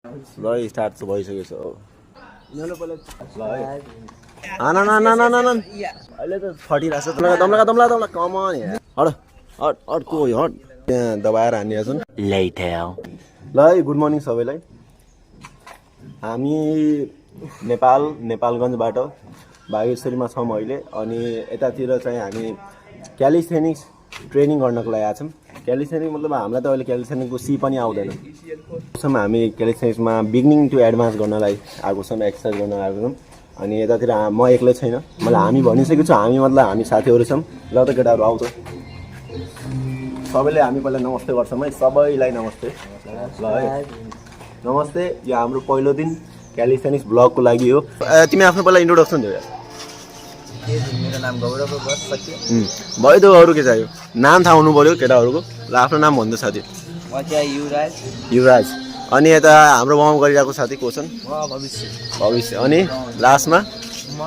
ल स्टार्ट चाहिँ भइसकेको छ आना ना ना ना ना ना अहिले त फटिरहेछ तम्ला कमन हट हट हट को हट त्यहाँ दबाएर हान्ने छन् लेटर ल गुड मर्निङ सबैलाई हामी नेपालगञ्जबाट बागेश्वरीमा छौँ अहिले अनि यतातिर चाहिँ हामी क्यालिस्थेनिक्स ट्रेनिङ गर्नको लागि आएको छौँ क्यालिस्थेनिक्स मतलब हामीलाई त अहिले क्यालिस्थेनिक्सको सी पनि आउँदैन हामी क्यालिस्थेनिक्समा बिगिनिङ टु एडभान्स गर्नलाई आएको छौँ एक्सर्साइज गर्न आएको छौँ अनि यतातिर म एक्लै छैन मलाई हामी भनिसकेको छु हामी मतलब हामी साथीहरू छौँ ल त केटाहरू आउँछ सबैले हामी पहिला नमस्ते गर्छौँ है सबैलाई नमस्ते ल है नमस्ते यो हाम्रो पहिलो दिन क्यालिस्थेनिक्स ब्लगको लागि हो तिमी आफ्नो पहिला इन्ट्रोडक्सन दियो मेरो नाम गौरव बस सक्यो भयो त अरू के चाहियो नाम थाहा हुनु पऱ्यो केटाहरूको ल आफ्नो नाम भन्नु साथी म चाहिँ युवराज अनि यता हाम्रो वार्म गरिरहेको साथी को छन् भविष्य अनि लास्टमा म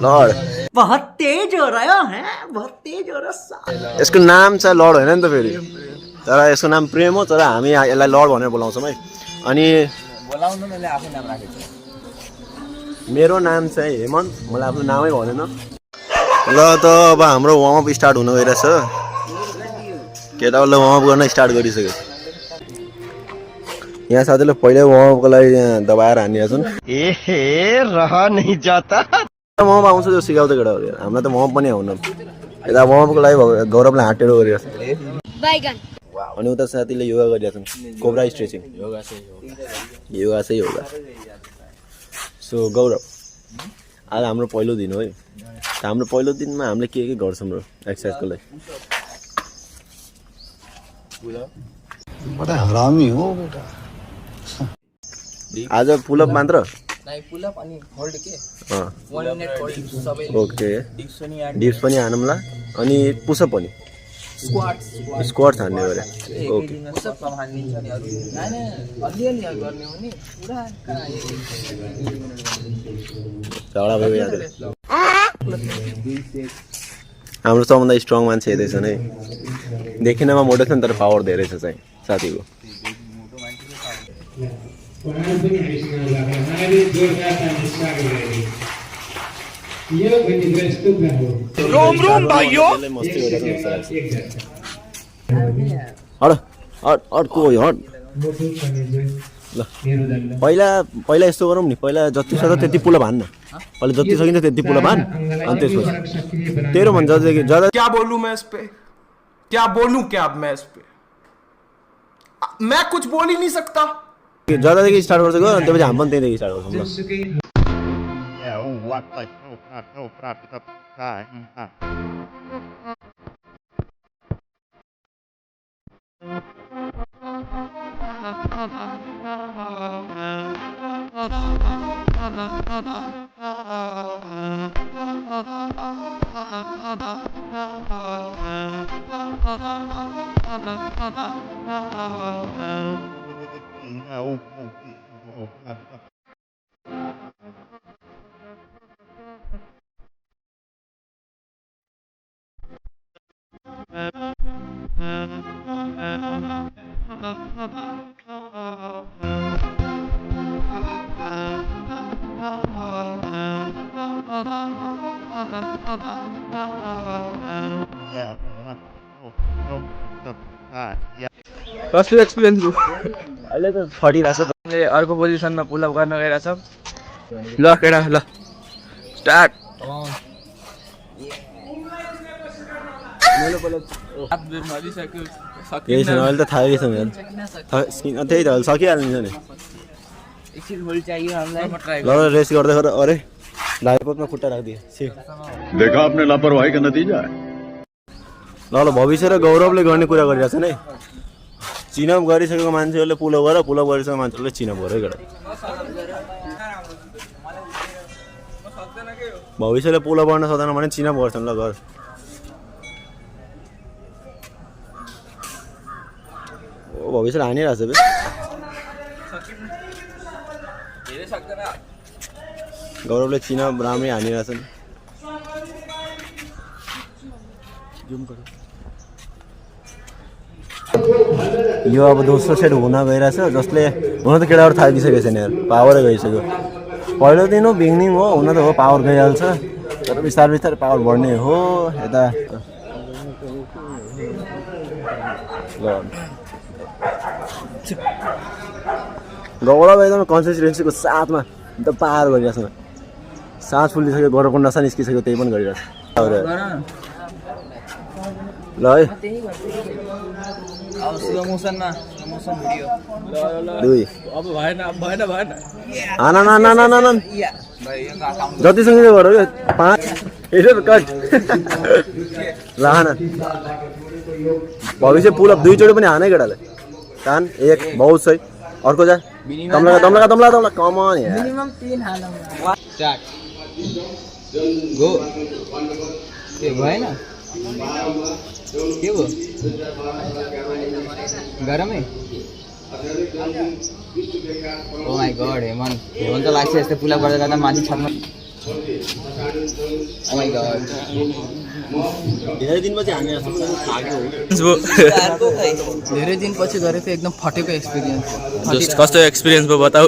लर्ड बहुत तेज हो रहा है बहुत तेज हो रहा यसको नाम चाहिँ लर्ड होइन नि त फेरि तर यसको नाम प्रेम हो तर हामी यसलाई लर्ड भनेर बोलाउँछौँ है अनि बोलाउनु मैले आफै नाम राखेको छु मेरो नाम चाहिँ हेमन्त मलाई आफ्नो नामै भनेन ल त अब हाम्रो वार्मअप स्टार्ट हुन गइरहेछ केटाहरूले वार्मअप गर्न स्टार्ट गरिसक्यो यहाँ साथीले पहिल्यै वार्मअपको लागि दबाएर हान्ने छन् वार्मअप आउँछ त्यो सिकाउँछ केटाहरू हामीलाई त वार्मअप पनि आउन यता वार्मअपको लागि गौरवलाई हाटेरो गरिरहेछ अनि उता साथीले योगा गरिरहेछन् कोब्रा स्ट्रेचिङ योगा सो गौरव आज हाम्रो पहिलो दिन हो है हाम्रो पहिलो दिनमा हामीले के गर्छौँ र एक्सर्साइजको लागि बडा हरामी हो बेटा आज पुलअप मात्र पुलअप अनि होल्ड के 1 मिनेट होल्ड सबै ओके डिप्स पनि हानौँला अनि पुसअप पनि स्क्वाट्स हान्ने गरे ओके पुसअप कम हान्दिन्छ नि अरु हैन अलिअलि गर्ने हो नि पुरा झगडा भयो याद हाम्रो सबभन्दा स्ट्रङ मान्छे यतै छ नै देखिनमा मोटो छ नि तर पावर धेरै छ चाहिँ साथीको रोम भाइयो हट को हट ल पहिला यस्तो गरौँ नि पहिला जति सक्छ त्यति पुलअप हान्न पहिला जति सकिन्छ त्यति पुलअप हान अनि त्यसपछि तेरो भन्छ ज्यादा क्या बोलूं मैं इस पे क्या बोलूं क्या अब मैं इस पे मैं कुछ बोल ही नहीं सकता ज्यादादेखि स्टार्ट गर्छ गयो अनि त्यसपछि हामी पनि त्यहीँदेखि स्टार्ट गर्छौँ कस्तो एक्सपिरियन्स भयो अहिले त फटिरहेछ अर्को पोजिसनमा पुलअप गर्न गइरहेछ ल केटा ल स्टार्ट केही छैन अहिले त थाहै छैन त्यही त सकिहाल्छ नि एकछिन होल्ड चाहियो हामीलाई ल रेस गर्दै गर अरे लाइपमा खुट्टा राखिदिए देखा आपने लापरवाही का नतीजा है ल भविष्य र गौरवले गर्ने कुरा गरिरहेछ नि चिनअप गरिसकेको मान्छेहरूले पुलअप गर पुलअप गरिसकेको मान्छेहरूले चिनअप गर केटा भविष्यले पुलअप गर्न सक्दैन भने चिनअप गर्छन् ल गर ओ भविष्यले हानिरहेछ बे गौरवले चिनअप राम्रै हानिरहेछन् जुम गर यो अब दोस्रो सेट हुन गइरहेछ जसले हुन त केटाहरू थाकिसकेको छैन यार पावरै गइसक्यो पहिलो दिन हो बिगिनिङ हो हुन त हो पावर गइहाल्छ तर बिस्तारै बिस्तारै पावर बढ्ने हो यता गौरव एकदम कन्सिस्टेन्सीको साथमा एकदम पार गरिरहेछ सास फुलिसक्यो गौरवको नसा निस्किसक्यो त्यही पनि गरिरहेछ ल है अब स्लो मोसनमा मोसन भिडियो दुई अब भएन जतिसँग गर यो 5 कट ल हान भविष्य पुलअप दुईचोटि पनि हानै केटाले कान एक बहुत सही अर्को जा तम्ला कमन यार मिनिमम 3 हालौँ स्टार्ट गो के भएन के हो गरमै ओ माई गॉड हेमन त लाग्छ यस्तो पुला गर्दा गर्दा माथि छतमा ओ माई गॉड धेरै दिनपछि हामी थाक्यो धेरै दिनपछि गरेको एकदम फटेको एक्सपिरियन्स कस्तो एक्सपिरियन्स भयो बताऊ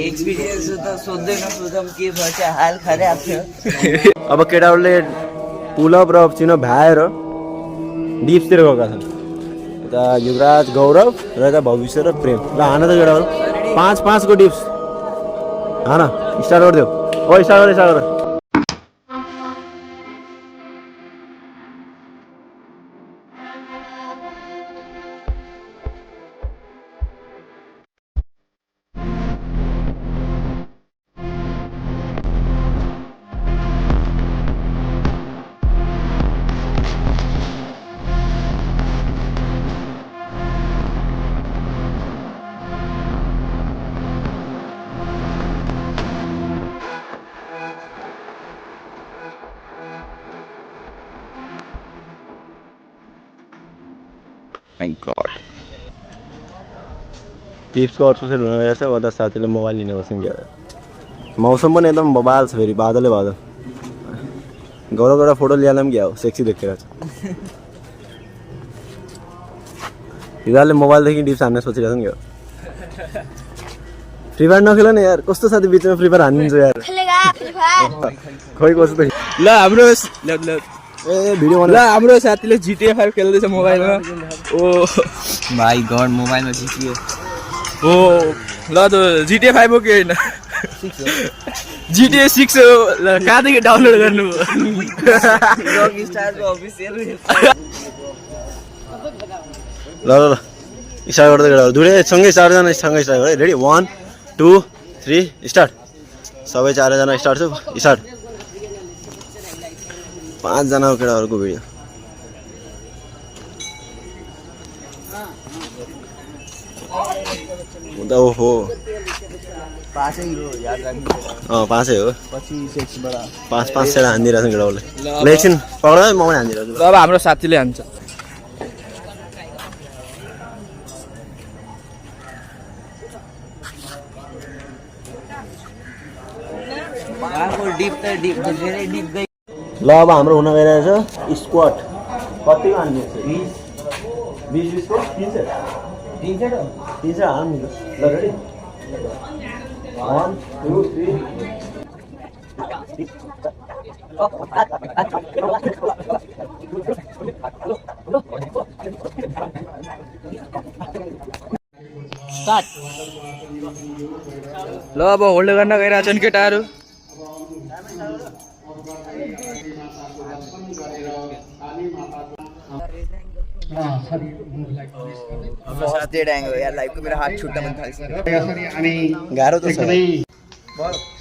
एक्सपिरियन्स त सोध्दै नसोधम के भन्छ हाल खराब थियो अब केटाहरूले पुलअप र चिनो भ्याएर डिप्सतिर गएका छन् यता युवराज गौरव र यता भविष्य र प्रेम ल हान त केटाहरू 5 को डिप्स हान स्टार्ट गरिदेऊ ओ स्टार्ट गर My God. डिप्सको अर्को सेट हुन गएको छ उता साथीले मोबाइल लिने बस्नु क्या मौसम पनि एकदम बबाल छ फेरि बादलै बादल गौरव एउटा फोटो लिहालौँ क्या हो सेक्सी देखेर छ हिराले मोबाइलदेखि डिप्स हान्ने सोचिरहेको छ नि क्या फ्री फायर नखेल नि यार कस्तो साथी बिचमा फ्री फायर हानिदिन्छ यार खोइ कस्तो ल हाम्रो ए भिडियो ल हाम्रो साथीले GTA 5 खेल्दैछ मोबाइलमा ओ माई गॉड मोबाइलमा जितियो ओ ल त GTA 5 हो कि होइन GTA 6 हो ल कहाँदेखि डाउनलोड गर्नु रकस्टारको अफिसियल ल स्टार्ट गर्दै केटाहरू दुवै सँगै चारजना सँगै स्टार्ट गरे रेडी 1 2 3 स्टार्ट सबै चारजना स्टार्ट छु स्टार्ट 5 जनाको केटाहरूको भिडियो हुँदा ओहो पासै हो याद राख्नु 5 हो पछि 6 बाट 5 सेट हान्दिरहेछ केटाहरूले ल एकछिन पक्ड म पनि हान्दिरहेछु अब हाम्रो साथीले हान्छ डिप धेरै डिप गई ल अब हाम्रो हुन गइरहेछ स्क्वाट कतिको हान्ने 20 को 3 सेट हान्नु ल रेडी 1 2 3 स्टार्ट ल अब होल्ड गर्न गइरहेछन् केटाहरू डेड एंगल यार लाइफ को मेरा हाथ छुट्टा मन था गाह्रो त छ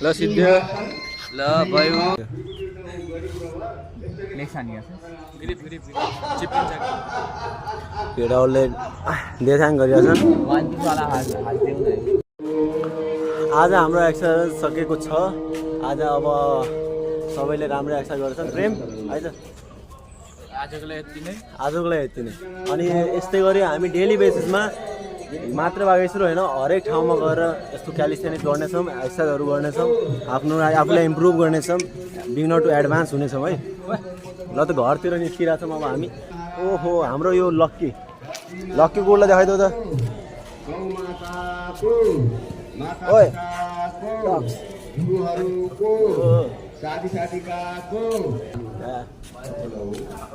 ल सिद्धियो ल भयो नेक्स्ट हानिया केटाहरूले देखाङ गरिरहेछन् वन पिस वाला हाथ देऊ न आज हाम्रो एक्सर्साइज सकेको छ आज अब सबैले राम्रो एक्सर्साइज गर्छन् प्रेम आइज आजको लागि यति नै अनि यस्तै गरी हामी डेली बेसिसमा मात्र बागेश्वर होइन हरेक ठाउँमा गएर यस्तो क्यालिस्थेनिक्स गर्नेछौँ एक्सर्साइजहरू गर्नेछौँ आफूलाई इम्प्रुभ गर्नेछौँ बिगिनर टु एडभान्स हुनेछौँ है ल त घरतिर निस्किरहेछौँ अब हामी ओहो हाम्रो यो लक्की लक्की गुडलाई देखाइदेऊ त ओए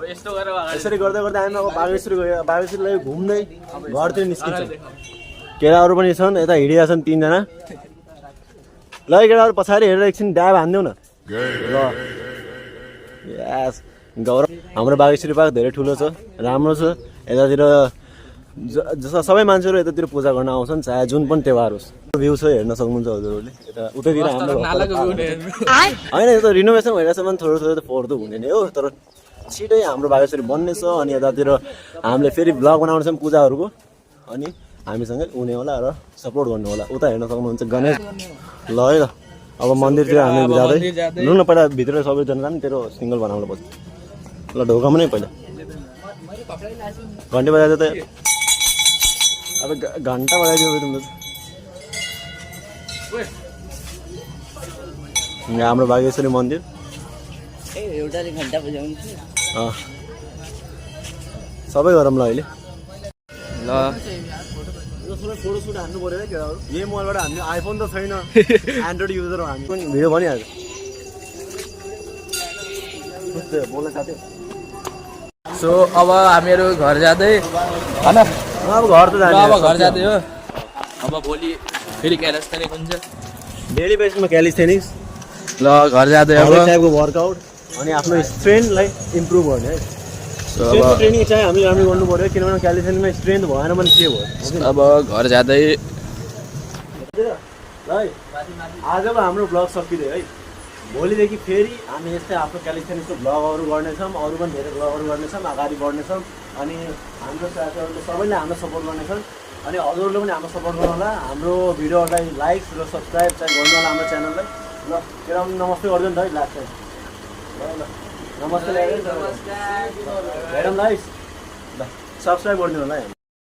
यस्तो गरेर अगाडि यसरी गर्दै गर्दै हामी अब बागेश्वरी गयो बागेश्वरीलाई घुम्दै घरतिर निस्किन्छ केटाहरू पनि छन् यता हिँडिया छन् 3 जना ल केटाहरू पछाडि हेरेर एकछिन ड्याब हान्देऊ न ल यस गौरव हाम्रो बागेश्वरी पार्क धेरै ठुलो छ राम्रो छ यतातिर सबै मान्छेहरू यतातिर पूजा गर्न आउँछन् चाहे जुन पनि त्यौहार होस् भ्यू छ हेर्न सक्नुहुन्छ हजुरहरूले यता उतैतिर हाम्रो होइन यो त रिनोभेसन भइरहेछ भने थोरै थोरै त फोहोर त हुने नै हो तर छिटै हाम्रो बागेश्वरी बन्ने छ अनि यतातिर हामीले फेरि भ्लग बनाउने छौँ पूजाहरूको अनि हामीसँगै हुने होला र सपोर्ट गर्नु होला उता हेर्न सक्नुहुन्छ गणेश ल है त अब मन्दिरतिर हामी जाँदै लु न पहिला भित्र सबैजना जाने तेरो सिङ्गल बनाउनु पर्छ ल ढोकामा नै पहिला घन्टी बजाउँदा त अब घन्टा बजाइदियो तिम्रो यहाँ हाम्रो बागेश्वरी मन्दिर सबै गरौँ ल अहिले ल फोटो सुट हान्नु पऱ्यो है केटाहरू यही मोबाइलबाट हामी आइफोन त छैन एन्ड्रोइड युजर हो हामी पनि भिडियो भनिहाल्छ बोल्न साथी सो अब हामीहरू घर जाँदै होइन अब घर त जाने अब घर जाँदै हो अब भोलि फेरि क्यालिस्थेनिक्स हुन्छ डेली बेसमा क्यालिस्थेनिक्स ल घर जाँदै अब टाइपको वर्कआउट अनि आफ्नो स्ट्रेन्थलाई इम्प्रुभ गर्ने है अब ट्रेनिङ चाहिँ हामीले राम्रो गर्नु पऱ्यो किनभने क्यालिस्थेनिक्समा स्ट्रेन्थ भएन भने के भयो अब घर जाँदै है आजको हाम्रो ब्लग सकिँदै है भोलिदेखि फेरि हामी यस्तै आफ्नो क्यालिस्थेनिक्सको ब्लगहरू गर्नेछौँ अरू पनि धेरै ब्लगहरू गर्नेछौँ अगाडि बढ्नेछौँ अनि हाम्रो साथीहरूले सबैले हामीलाई सपोर्ट गर्नेछन् अनि हजुरहरूले पनि हाम्रो सपोर्ट गर्नु होला हाम्रो भिडियोहरूलाई लाइक र सब्सक्राइब चाहिँ गर्नु होला हाम्रो च्यानललाई ल तेरो नमस्ते गरिदिनु नि त है लास्ट टाइम ल नमस्ते हेरौँ ल सब्सक्राइब गरिदिनु होला है